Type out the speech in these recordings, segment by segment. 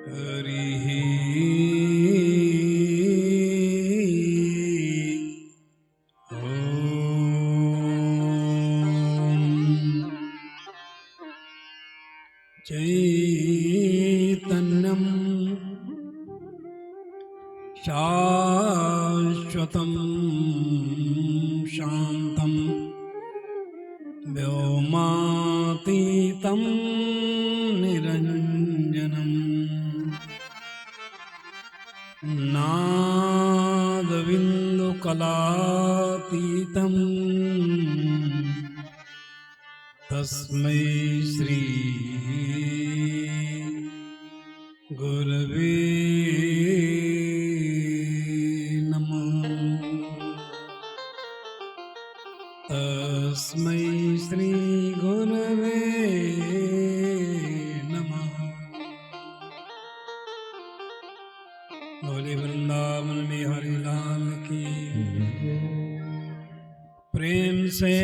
हरिः चैतन्यं शाश्वतं शान्तं व्योमातीतं निरञ्जनम् नादबिन्दुकलातीतं तस्मै श्री गुरवे नमः। तस्मै श्री गुरवे नमः। बोले वृंदावन बिहारी लाल की। प्रेम से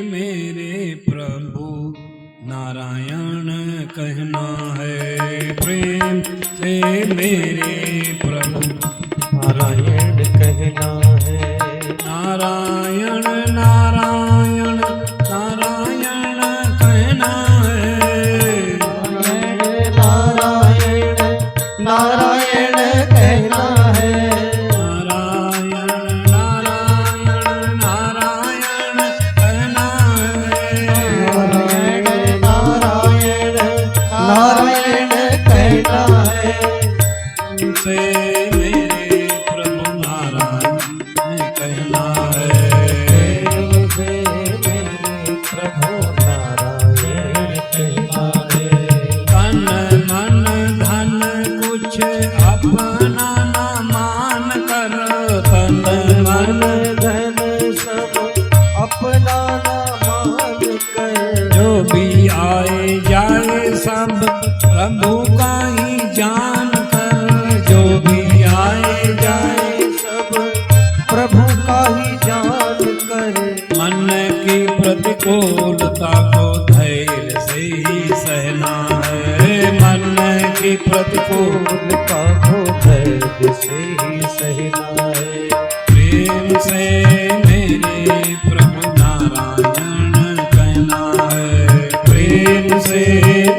मेरे प्रभु नारायण कहना है। प्रेम से मेरे प्रभु नारायण कहना है। नारायण नारायण नारायण कहना है। नारायण नारायण कहना है। नारायण नारायण नारायण कहना है। नारायण नारायण कहना है। से मेरे प्रभु नारायण कहना है। प्रेम से मेरे प्रभु नारायण कहना है। तन मन धन कुछ अपना न मान कर। तन मन धन सब अपना मान कर। जो भी आए जाए सब प्रभु का ही जान कर। जो भी आए जाए सब प्रभु का ही जान कर। मन की प्रतिकूलता को धैर्य से ही सहना है। मन की प्रतिकूलता को धैर्य से ही सहना है। प्रेम से मेरे प्रभु नारायण कहना है। प्रेम से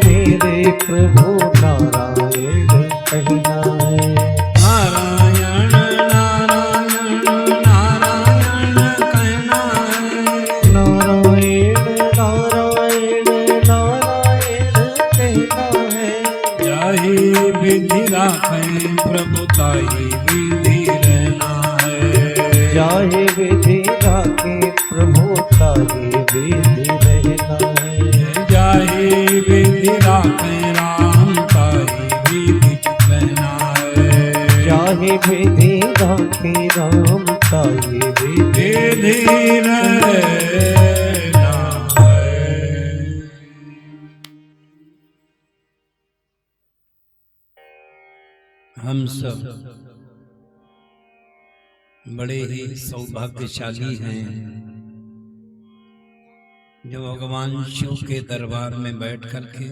मेरे प्रभु नारायण कहना है। नारायण नारायण नारायण कहना है। नारायण नारायण नारायण कहना है। जाहि विधि राखें प्रभु ताहि विधि रहना है। जाहि विधि राखे प्रभु ताहि विधि रहना है। जाहि विधि राखें राम ताहि विधि रहना है। जाहि विधि राखे राम ताहि विधि विधि रहना है। हम सब बड़े ही सौभाग्यशाली हैं जो भगवान शिव के दरबार में बैठ करके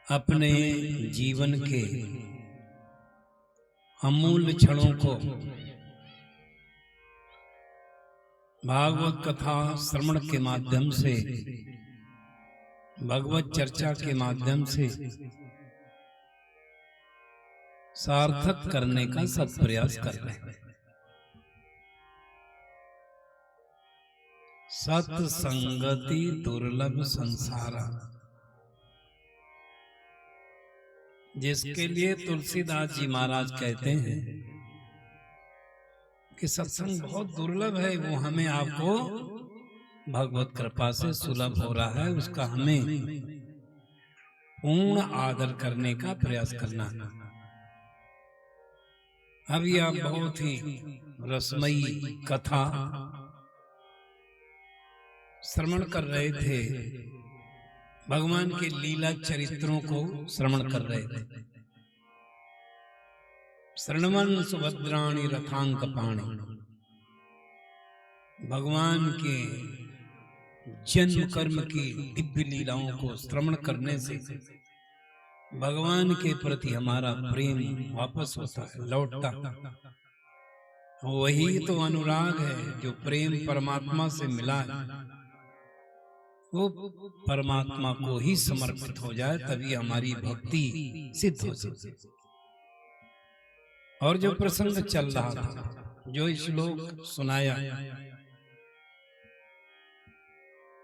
अपने जीवन के अमूल्य क्षणों को भागवत कथा श्रवण के माध्यम से, भगवत चर्चा के माध्यम से सार्थक करने का सत्प्रयास कर रहे हैं। सत्संगति दुर्लभ संसारा, जिसके लिए तुलसीदास जी महाराज कहते हैं कि सत्संग बहुत दुर्लभ है, वो हमें आपको भगवत कृपा से सुलभ हो रहा है, उसका हमें पूर्ण आदर करने का प्रयास करना है। अभी आप बहुत ही रसमयी कथा श्रवण कर रहे थे, भगवान के लीला चरित्रों को श्रवण कर रहे थे। शरणवन सुभद्राणी रथांक पाणी, भगवान के जन्म कर्म की दिव्य लीलाओं को श्रवण करने से भगवान के प्रति हमारा प्रेम वापस होता है, लौटता है। वही तो अनुराग है, जो प्रेम परमात्मा से मिला है वो परमात्मा को ही समर्पित हो जाए, तभी हमारी भक्ति सिद्ध हो सकती। और जो प्रसंग चल रहा था, जो श्लोक सुनाया,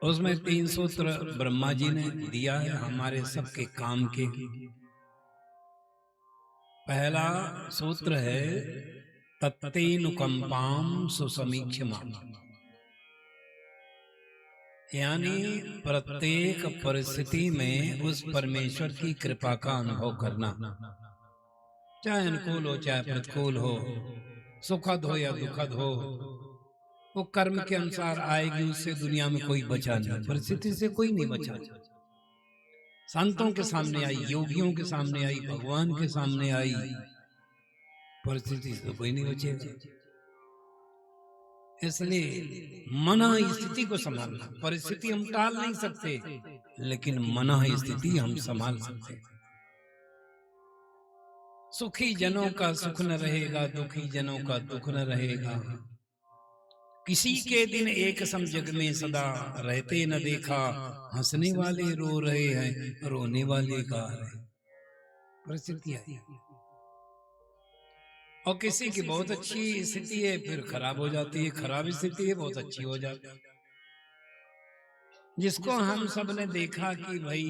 उसमें 3 सूत्र ब्रह्मा जी ने दिया है हमारे सबके काम के। पहला सूत्र है तत्तेनुकंपाम सुसमीक्षमा, यानी प्रत्येक परिस्थिति में उस परमेश्वर की कृपा का अनुभव करना, चाहे अनुकूल हो चाहे प्रतिकूल हो, सुखद हो या दुखद हो, वो कर्म के अनुसार आएगी। उससे दुनिया में कोई बचा नहीं, परिस्थिति से कोई नहीं बचा। संतों के सामने आई, योगियों के सामने आई, भगवान के सामने आई, परिस्थिति से तो कोई नहीं बचेगा। इसलिए मना स्थिति को संभालना, परिस्थिति हम टाल नहीं सकते, लेकिन मना स्थिति हम संभाल सकते हैं। सुखी जनों का सुख न रहेगा, दुखी जनों का दुख न रहेगा। किसी के दिन एक सम जग में सदा रहते न देखा, हंसने वाले रो रहे हैं, रोने वाले गा रहे। परिस्थिति आई। और किसी की बहुत अच्छी स्थिति है, फिर खराब हो जाती है, खराब स्थिति है, बहुत अच्छी हो जाती है। जिसको हम सब ने देखा कि भाई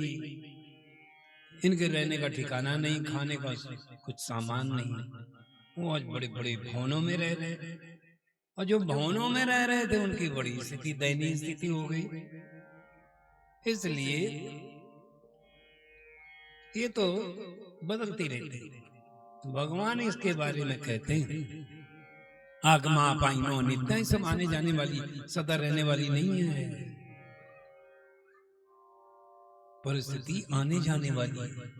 इनके रहने का ठिकाना नहीं, खाने का कुछ सामान नहीं, वो आज बड़े बड़े भवनों में रह रहे, और जो भवनों में रह रहे थे उनकी बड़ी स्थिति दयनीय स्थिति हो गई। इसलिए ये तो बदलती रहती है। भगवान इसके बारे में कहते हैं आगमा पाइनो नित्य, सब आने जाने वाली सदा रहने वाली नहीं है, परिस्थिति आने जाने वाली है।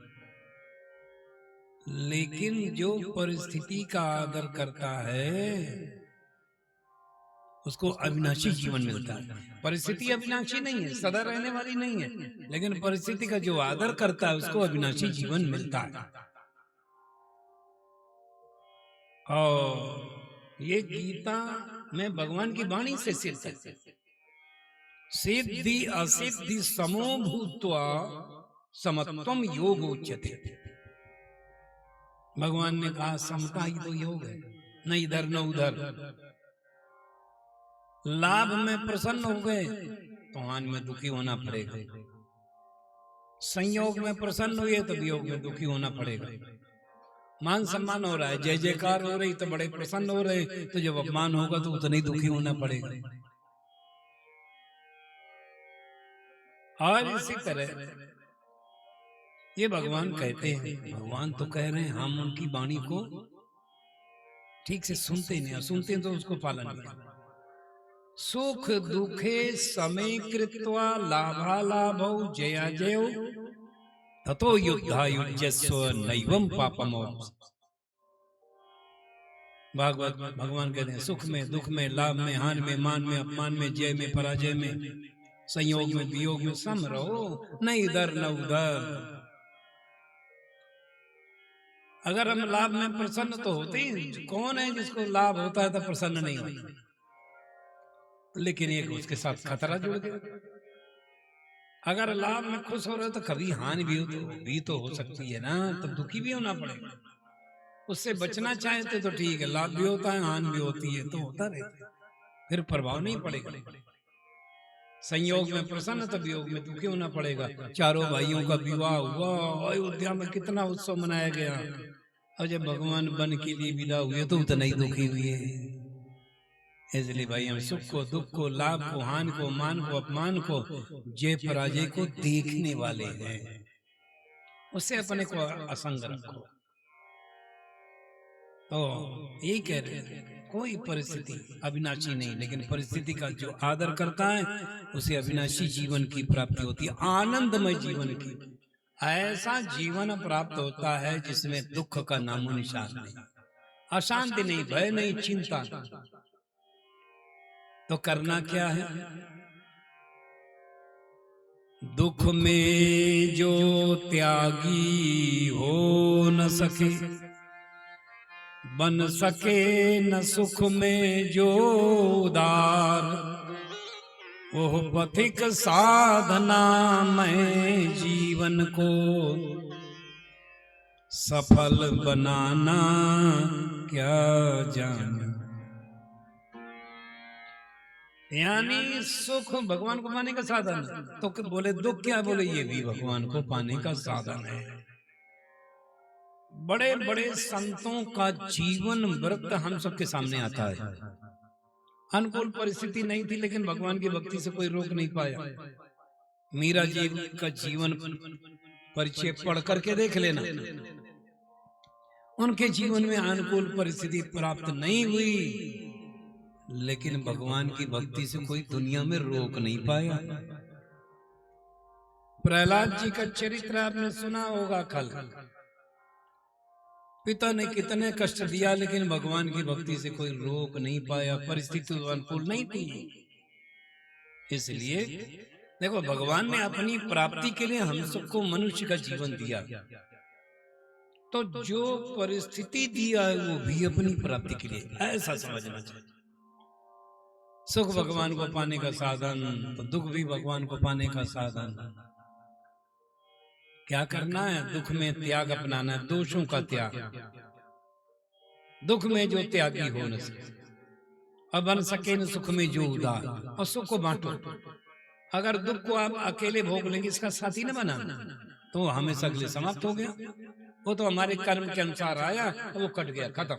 लेकिन जो परिस्थिति का आदर करता है उसको अविनाशी जीवन मिलता है। परिस्थिति अविनाशी नहीं है, सदा रहने वाली नहीं है, लेकिन परिस्थिति का जो आदर करता है उसको अविनाशी जीवन मिलता है। और ये गीता में भगवान की वाणी से सिद्ध है। सिद्धि असिद्धि समो भूत्वा समत्वम योग उच्यते। भगवान ने कहा समता ही तो योग है, न इधर न उधर। लाभ में प्रसन्न हो गए तो हानि में दुखी होना पड़ेगा, संयोग में प्रसन्न हुए तो वियोग में दुखी होना पड़ेगा। मान सम्मान हो रहा है, जय जयकार हो रही तो बड़े प्रसन्न हो रहे, तो जब अपमान होगा तो उतना ही दुखी होना पड़ेगा। और इसी तरह ये भगवान कहते हैं, भगवान तो कह रहे हैं, हम उनकी वाणी को ठीक से सुनते नहीं, सुनते तो उसको पालन नहीं। सुख दुखे समय कृत्वा लाभालाभौ जया जयो ततो युद्धा युज्यस्व नैवं पापमो। भागवत भगवान कहते हैं सुख में दुख में लाभ में हानि में मान में अपमान में जय में पराजय में संयोग में वियोग में सम रहो, न इधर न उधर। अगर हम लाभ में प्रसन्न तो होते हैं, कौन है जिसको लाभ होता है तो प्रसन्न नहीं होता, लेकिन एक उसके साथ खतरा जुड़ गया। अगर लाभ में खुश हो रहे तो कभी हानि भी तो हो सकती है ना, तब दुखी भी होना पड़ेगा। उससे बचना चाहते तो ठीक है, लाभ भी होता है हानि भी होती है, तो होता रहता है, फिर प्रभाव नहीं पड़ेगा। संयोग में प्रसन्न तो वियोग में दुखी होना पड़ेगा। चारों भाइयों का विवाह हुआ, अयोध्या में कितना उत्सव मनाया गया, और जब भगवान वन के लिए विदा हुए तो उतना ही दुखी हुए। इसलिए भाई हम सुख को दुख को लाभ को हानि को मान को अपमान को जय पराजय को देखने वाले हैं, उससे अपने को असंग रखो। तो यही कह रहे हैं, कोई परिस्थिति अविनाशी नहीं, लेकिन परिस्थिति का जो आदर करता है उसे अविनाशी जीवन की प्राप्ति होती है, आनंदमय जीवन की। ऐसा जीवन प्राप्त होता है जिसमें दुख का नामो निशान नहीं, अशांति नहीं, भय नहीं, चिंता नहीं। तो करना क्या है? दुख में जो त्यागी हो न सके, बन सके न सुख में जो उदार, वो पथिक साधना में जीवन को सफल बनाना क्या जाने। यानी सुख भगवान को पाने का साधन, तो बोले दुख क्या, बोले ये भी भगवान को पाने का साधन है। बड़े बड़े संतों का जीवन व्रत हम सबके सामने आता है। अनुकूल परिस्थिति नहीं थी, लेकिन भगवान की भक्ति से कोई रोक नहीं पाया। मीरा जी का जीवन परिचय पढ़ करके देख लेना। उनके जीवन में अनुकूल परिस्थिति प्राप्त नहीं हुई, लेकिन भगवान की भक्ति से कोई दुनिया में रोक नहीं पाया। प्रहलाद जी का चरित्र आपने सुना होगा। कल पिता ने कितने कष्ट दिया, लेकिन भगवान की भक्ति से कोई रोक नहीं पाया। परिस्थिति अनुकूल नहीं थी। इसलिए देखो, भगवान ने अपनी प्राप्ति के लिए हम सबको मनुष्य का जीवन दिया, तो जो परिस्थिति दिया है वो भी अपनी प्राप्ति के लिए, ऐसा समझना चाहिए। सुख भगवान को पाने का साधन, तो दुख भी भगवान को पाने का साधन। क्या करना है? दुख में त्याग अपनाना है, दोषों का त्याग। दुख में जो त्यागी हो न सके, और बन सके न सुख में जो उदार, और सुख को बांटो। अगर दुख को आप अकेले भोग लेंगे, इसका साथी न बनाना, तो हमेशा के लिए समाप्त हो गया। वो तो हमारे कर्म के अनुसार आया, वो कट गया, खत्म।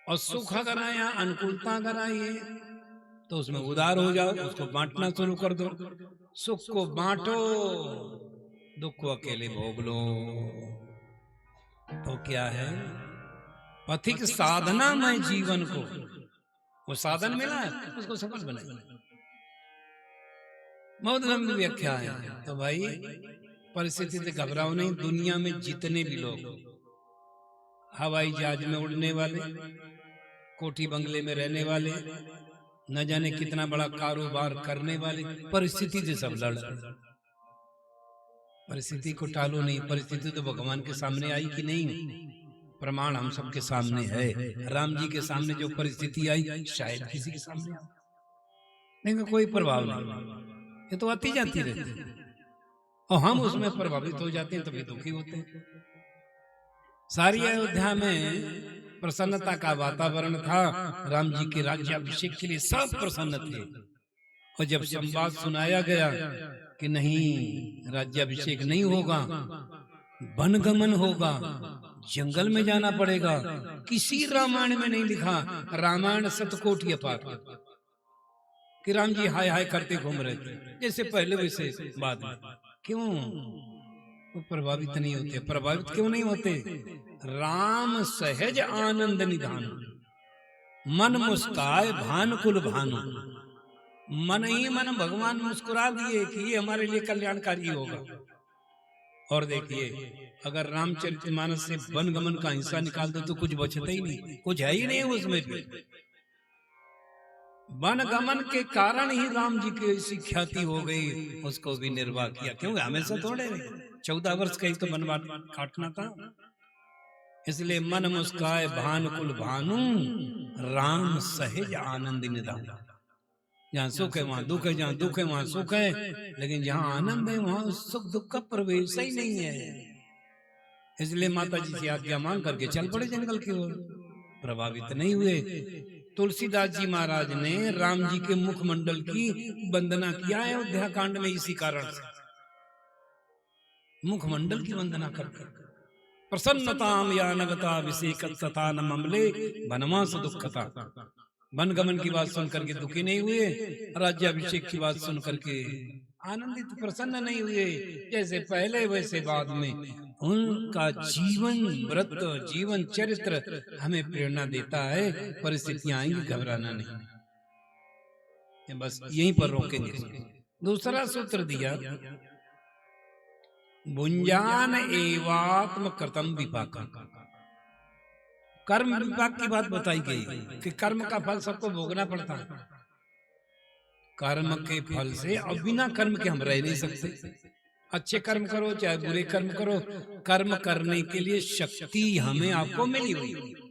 और सुख अगर आया, अनुकूलता अगर आई है, तो उसमें उदार हो जाओ, उसको बांटना शुरू कर दो। सुख को बांटो, दुख को अकेले भोग लो। तो क्या है? पथिक साधना में जीवन को, वो साधन मिला है, उसको सफल बनाए। बहुत लंबी व्याख्या है। तो भाई, परिस्थिति से घबराओ नहीं। दुनिया में जितने भी लोग हवाई जहाज में उड़ने वाले, कोठी बंगले में रहने वाले, न जाने कितना बड़ा कारोबार करने वाले, परिस्थिति से सब लड़ रहे। परिस्थिति को टालो नहीं। परिस्थिति तो भगवान के सामने आई कि नहीं? प्रमाण हम सबके सामने है। राम जी के सामने जो परिस्थिति आई, शायद किसी के सामने नहीं, कोई प्रभाव नहीं। ये तो आती जाती रहती है, और हम उसमें प्रभावित हो जाते हैं, तभी दुखी होते हैं। सारी अयोध्या में प्रसन्नता का वातावरण था। राम जी के राज्याभिषेक के लिए सब प्रसन्न थे। और जब संवाद सुनाया गया कि नहीं, राज्याभिषेक नहीं होगा, वनगमन होगा, जंगल में जाना पड़ेगा, किसी रामायण में नहीं लिखा। रामायण सतकोटि अपार कि राम जी हाय हाय करते घूम रहे थे, जैसे पहले वैसे बाद में। क्यों वो प्रभावित नहीं होते? प्रभावित क्यों नहीं होते? राम सहज आनंद निधान, मन मुस्काए भानुकुल भानु। मन ही मन भगवान मुस्कुरा दिए कि ये हमारे लिए कल्याणकारी होगा। और देखिए, अगर रामचरितमानस से वनगमन का हिस्सा निकाल दो तो कुछ बचता ही नहीं, कुछ है ही नहीं उसमें भी। वनगमन के कारण ही राम जी की ऐसी ख्याति हो गई, उसको भी निर्वाह किया। क्योंकि हमेशा थोड़े 14 वर्ष का ही तो वनवास काटना था। इसलिए मन मुस्काए भानुकुल भानु, राम सहज आनंद निधान। जहाँ सुख है वहां दुख है, जहाँ दुख है वहां सुख है, लेकिन जहाँ आनंद है वहां सुख दुख का प्रवेश ही नहीं है। इसलिए माता जी से आज्ञा मांग करके चल पड़े जंगल की ओर। प्रभावित नहीं हुए। तुलसीदास जी महाराज ने राम जी के मुखमंडल की वंदना किया है अयोध्या कांड में, इसी कारण से मुखमंडल की वंदना करके। प्रसन्नताम या नगता अभिषेकता न ममले वनवास दुखता। वनगमन की बात सुन करके दुखी नहीं हुए, राज्याभिषेक की बात सुन करके आनंदित प्रसन्न नहीं हुए। जैसे पहले वैसे बाद में। उनका जीवन व्रत, जीवन चरित्र हमें प्रेरणा देता है। परिस्थितियां आएंगी, घबराना नहीं। बस यहीं पर रोकेंगे। दूसरा सूत्र दिया, भुंजान एवात्म कृतम विपाक। कर्म विपाक की बात बताई गई कि कर्म का फल सबको भोगना पड़ता है। कर्म के फल से, और बिना कर्म के हम रह नहीं सकते। अच्छे कर्म करो चाहे बुरे कर्म करो, कर्म करने के लिए शक्ति हमें आपको मिली हुई है।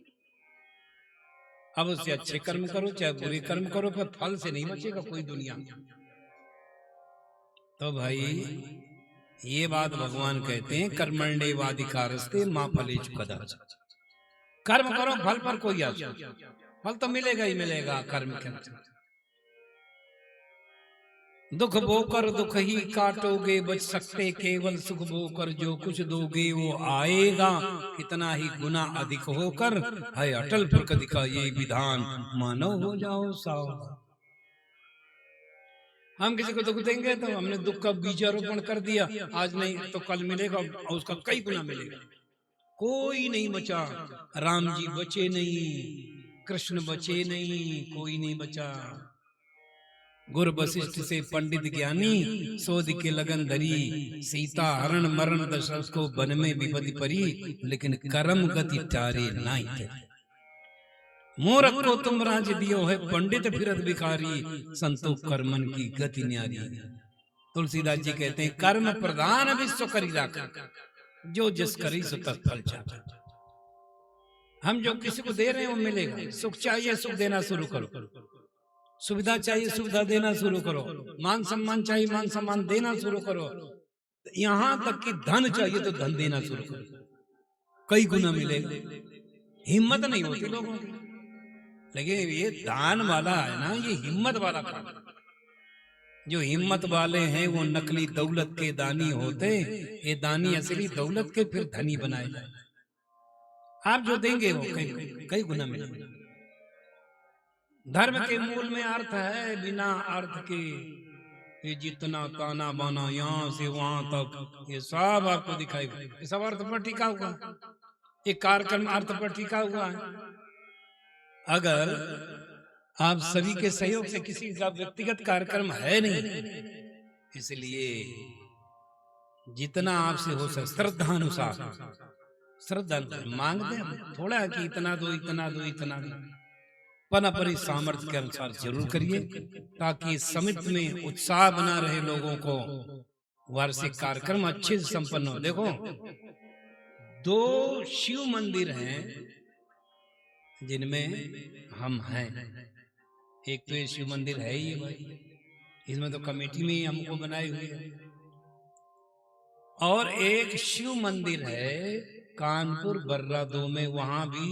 अब उससे अच्छे कर्म करो चाहे बुरे कर्म करो, पर फल से नहीं बचेगा कोई दुनिया में। तो भाई ये बात भगवान कहते हैं, कर्मण्येवाधिकारस्ते मा फलेषु कदाचन। कर्म करो, फल पर कोई आस, फल तो मिलेगा ही मिलेगा कर्म के अनुसार। दुख बोकर दुख ही काटोगे, बच सकते केवल सुख बोकर, जो कुछ दोगे वो आएगा, कितना ही गुना अधिक होकर, है अटल प्रकृति का ये विधान, मानव हो जाओ सावधान। हम किसी को दुख देंगे तो हमने दुख का बीजारोपण कर दिया, आज नहीं तो कल मिलेगा और उसका कई गुना मिलेगा। कोई नहीं बचा, राम जी बचे नहीं, कृष्ण बचे नहीं, कोई नहीं बचा। गुरु वशिष्ठ से पंडित ज्ञानी, सोध के लगन धरी, सीता हरण मरण दशरथ को वन में विपत्ति परी, लेकिन कर्म गति टारे नाई थे। मूर्ख को तुम राज दियो है, पंडित फिरत भिखारी, संतो कर्मन की गति न्यारी। तुलसीदास जी कहते हैं, कर्म प्रधान विश्व करी राखा, जो जिस करी सो तत्फल चाहा। हम जो किसी को दे रहे हैं वो मिलेगा। सुख चाहिए सुख देना शुरू करो, सुविधा चाहिए सुविधा देना शुरू करो, मान सम्मान चाहिए मान सम्मान देना शुरू करो, यहां तक कि धन चाहिए तो धन देना शुरू करो, कई गुना मिलेगा। हिम्मत नहीं होती लोगों की, लेकिन ये दान वाला है ना, ये हिम्मत वाला काम। जो हिम्मत वाले हैं वो नकली दौलत के दानी होते, ये दानी असली दौलत के फिर धनी बनाए जाए। आप जो देंगे वो कई गुना मिलेगा। धर्म के मूल में अर्थ है, बिना अर्थ के ये जितना ताना बाना यहाँ से वहां तक, ये सब आपको दिखाई, ये सब अर्थ पर टिका हुआ, ये कार्यक्रम अर्थ पर टिका हुआ है। अगर आप सभी के सहयोग से किसी का व्यक्तिगत कार्यक्रम है नहीं, इसलिए जितना आपसे हो सके श्रद्धानुसार, श्रद्धा मांगते हैं थोड़ा कि इतना दो इतना दो इतना दो, पनापरी सामर्थ्य के अनुसार जरूर करिए, ताकि समिति में उत्साह बना रहे लोगों को, वार्षिक कार्यक्रम अच्छे से संपन्न हो। देखो 2 शिव मंदिर हैं जिनमें हम हैं। एक तो ये शिव मंदिर है ही भाई, इसमें तो कमेटी में ही हमको बनाई हुई है। और एक शिव मंदिर है कानपुर बर्रा 2 में, वहां भी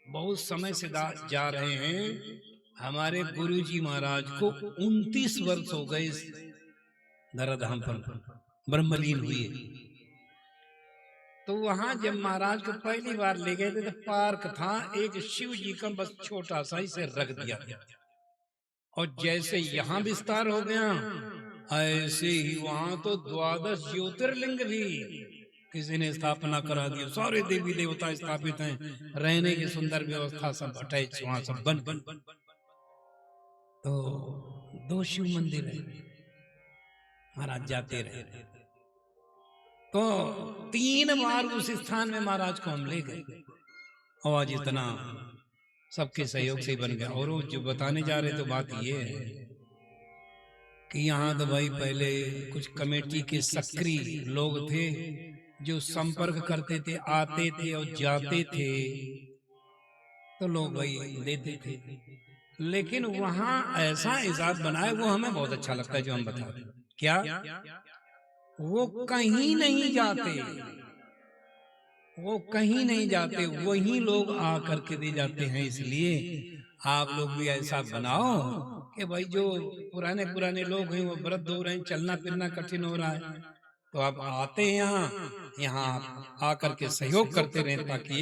बहुत समय से जा रहे हैं। हमारे गुरुजी महाराज को 29 वर्ष हो गए धराधाम पर ब्रह्मलीन हुए। तो वहां जब महाराज को पहली बार ले गए थे तो पार्क था, एक शिव जी का बस छोटा सा इसे रख दिया गया, और जैसे यहाँ विस्तार हो गया ऐसे ही वहां तो 12 ज्योतिर्लिंग भी किसी ने स्थापना करा दी। सारे देवी देवता स्थापित हैं, रहने की सुंदर व्यवस्था सब अटैच वहां सब बन। तो 2 शिव मंदिर है, महाराज जाते रहे। तो 3 बार उस स्थान में महाराज को हम ले गए, और आज इतना सबके सहयोग से बन गया। और वो जो बताने जा रहे तो बात ये है कि यहाँ तो भाई पहले कुछ कमेटी के सक्रिय लोग थे जो संपर्क करते थे, आते थे और जाते थे, तो लोग भाई देते थे। लेकिन वहां ऐसा इजाद बना है, वो हमें बहुत अच्छा लगता है जो हम बताते हैं। क्या वो कहीं नहीं जाते, वो कहीं नहीं जाते, वही लोग आ करके दे जाते हैं। इसलिए आप लोग भी ऐसा बनाओ कि भाई जो पुराने पुराने लोग हैं वो वृद्ध हो रहे हैं, चलना फिरना कठिन हो रहा है, तो आप आते हैं यहाँ आकर के सहयोग करते रहे, ताकि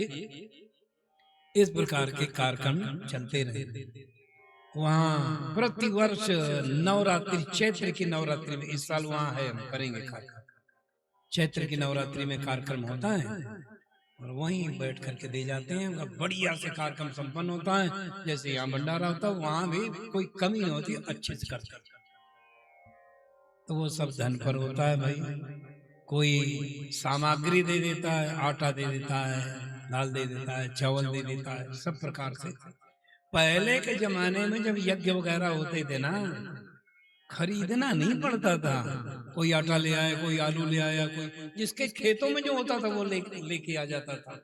इस प्रकार के कार्यक्रम चलते रहे। वहाँ प्रतिवर्ष नवरात्रि, चैत्र की नवरात्रि में, इस साल वहाँ है, हम करेंगे कार्यक्रम, चैत्र की नवरात्रि में कार्यक्रम होता है, और वहीं बैठ करके दे जाते हैं। बढ़िया से कार्यक्रम संपन्न होता है, जैसे यहाँ भंडारा होता है वहां भी कोई कमी नहीं होती, अच्छे से करते। तो वो सब धन पर होता है भाई, कोई सामग्री दे देता है, आटा दे देता है, दाल दे देता है, चावल दे देता है, सब प्रकार से। पहले के जमाने में जब यज्ञ वगैरह होते थे ना, खरीदना नहीं पड़ता था। कोई आटा ले आया, कोई आलू ले आया, कोई जिसके खेतों में जो होता था वो लेके आ जाता था।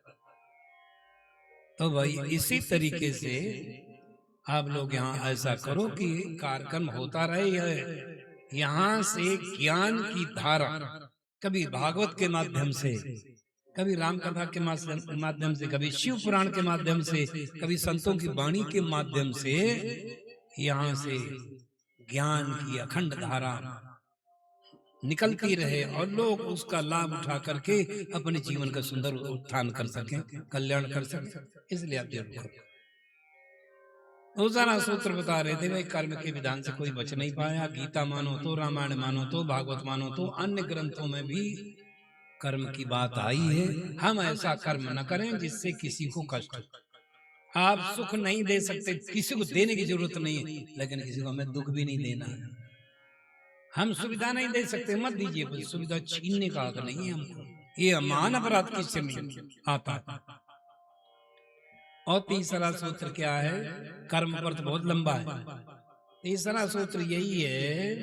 तो भाई इसी तरीके से आप लोग यहाँ ऐसा करो कि कार्यक्रम होता रहे, यहाँ से ज्ञान की धारा कभी भागवत के माध्यम से, कभी राम कथा के माध्यम से, कभी शिव पुराण के माध्यम से, कभी संतों की वाणी के माध्यम से यहाँ से ज्ञान की अखंड धारा निकलती रहे और लोग उसका लाभ उठा करके अपने जीवन का सुंदर उत्थान कर सकें, कल्याण कर सकें। इसलिए आप जरूर करो। रोजाना सूत्र बता रहे थे भाई, कर्म के विधान से कोई बच नहीं पाया। गीता मानो तो, रामायण मानो तो, भागवत मानो तो, अन्य ग्रंथों में भी कर्म की बात आई है। हम ऐसा कर्म न करें जिससे किसी को कष्ट हो। आप सुख नहीं दे सकते, किसी को देने की जरूरत नहीं है, लेकिन किसी को हमें दुख भी नहीं देना है। हम सुविधा नहीं दे सकते, मत दीजिए, सुविधा छीनने का हक नहीं है हमको। ये अमान अपराध किससे नहीं आता। और तीसरा सूत्र क्या है? कर्म पर तो बहुत लंबा है। तीसरा सूत्र यही है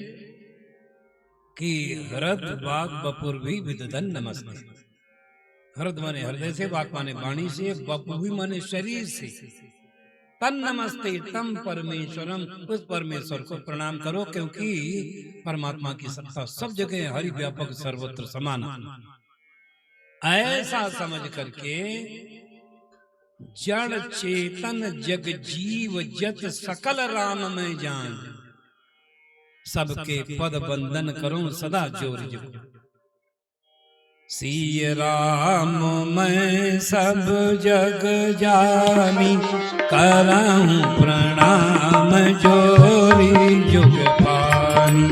कि हृद वाग बपुर भी विदधन नमस्ते। हृद माने हृदय से, वाक माने वाणी से, बपु भी माने शरीर से। तन नमस्ते तम परमेश्वरम, उस परमेश्वर को प्रणाम करो, क्योंकि परमात्मा की सत्ता सब जगह हरि व्यापक सर्वत्र समान। ऐसा समझ करके जड़ चेतन जग जीव जत सकल राम में जान, सबके पद बंदन करो सदा जोर जुग। सिय राम मैं सब जग जानी, करऊं प्रणाम जोरी जुग पानी।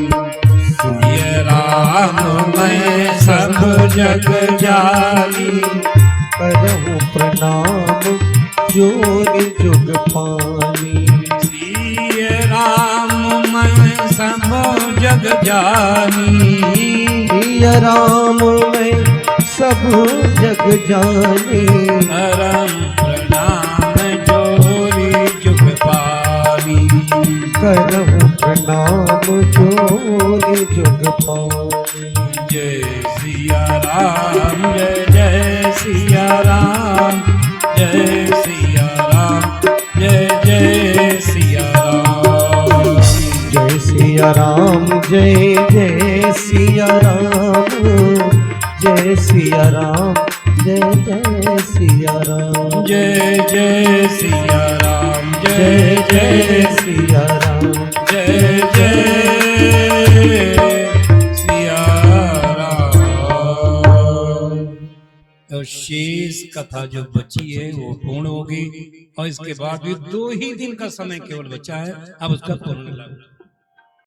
सिय राम मैं सब जग जानी, करऊं प्रणाम जोरी जुग पानी। सिय राम मैं सब जग जानी, सिय राम मैं सब जग जानी। करऊं प्रणाम जोरी जुग पानी। करऊं प्रणाम जोरी जुग पानी। जय सिया राम, जय जय सिया राम, जय सिया राम, जय जय सिया राम। जय सिया राम, जय जय सिया राम, जय सिया राम, जय जय सिया राम। जय जय सिया राम, जय जय सिया राम, जय जय सिया राम। और शेष कथा जो बची है वो पूर्ण होगी, और इसके बाद भी 2 ही दिन का समय केवल बचा है। अब उसका पूर्ण लाभ